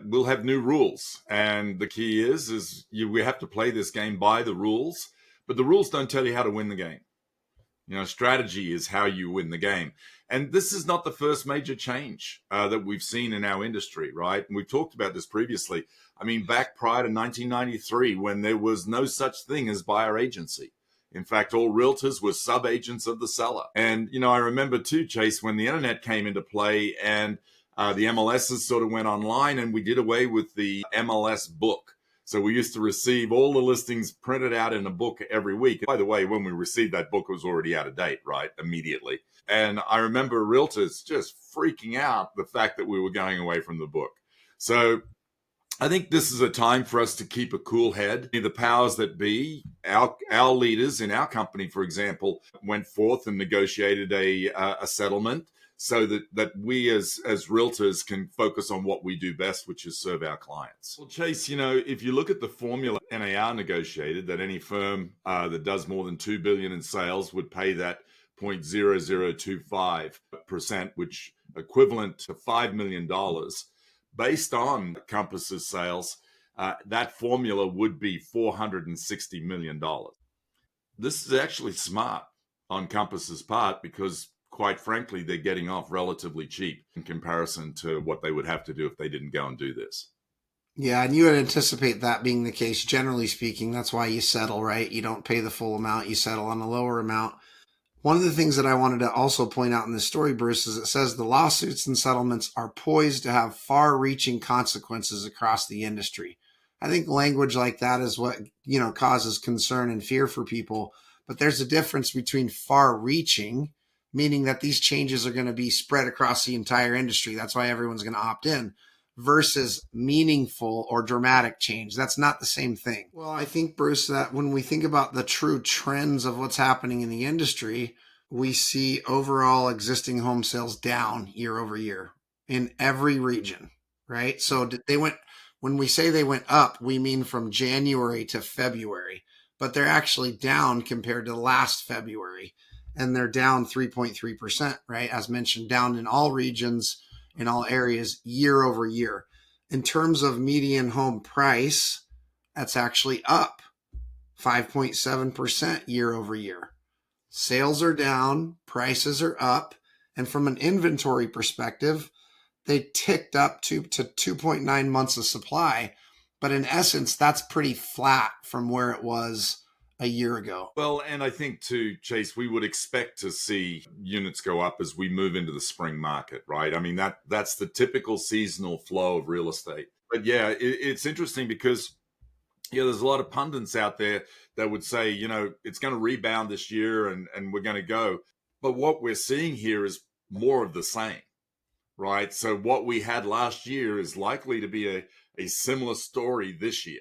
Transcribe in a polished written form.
we'll have new rules. And the key is we have to play this game by the rules, but the rules don't tell you how to win the game. Strategy is how you win the game. And this is not the first major change that we've seen in our industry, right? And we've talked about this previously. I mean, back prior to 1993, when there was no such thing as buyer agency. In fact, all realtors were sub-agents of the seller. And, I remember too, Chase, when the internet came into play and the MLSs sort of went online, and we did away with the MLS book. So we used to receive all the listings printed out in a book every week. By the way, when we received that book, it was already out of date, right? Immediately. And I remember realtors just freaking out the fact that we were going away from the book. So I think this is a time for us to keep a cool head. The powers that be, our leaders in our company, for example, went forth and negotiated a settlement so that we as realtors can focus on what we do best, which is serve our clients. Well, Chase, if you look at the formula NAR negotiated, that any firm that does more than $2 billion in sales would pay that 0.0025%, which equivalent to $5 million. Based on Compass's sales, that formula would be $460 million. This is actually smart on Compass's part because, quite frankly, they're getting off relatively cheap in comparison to what they would have to do if they didn't go and do this. Yeah, and you would anticipate that being the case, generally speaking. That's why you settle, right? You don't pay the full amount. You settle on a lower amount. One of the things that I wanted to also point out in this story, Bruce, is it says the lawsuits and settlements are poised to have far-reaching consequences across the industry. I think language like that is what, causes concern and fear for people. But there's a difference between far-reaching, meaning that these changes are going to be spread across the entire industry. That's why everyone's going to opt in, versus meaningful or dramatic change. That's not the same thing. Well, I think, Bruce, that when we think about the true trends of what's happening in the industry, we see overall existing home sales down year over year in every region, right? So when we say they went up, we mean from January to February, but they're actually down compared to last February. And they're down 3.3%, right? As mentioned, down in all regions, in all areas, year over year. In terms of median home price, that's actually up 5.7% year over year. Sales are down, prices are up, and from an inventory perspective, they ticked up to 2.9 months of supply. But in essence, that's pretty flat from where it was a year ago. Well, and I think too, Chase, we would expect to see units go up as we move into the spring market, right? I mean, that's the typical seasonal flow of real estate. But yeah, it's interesting because, there's a lot of pundits out there that would say, it's going to rebound this year and we're going to go. But what we're seeing here is more of the same, right? So what we had last year is likely to be a similar story this year.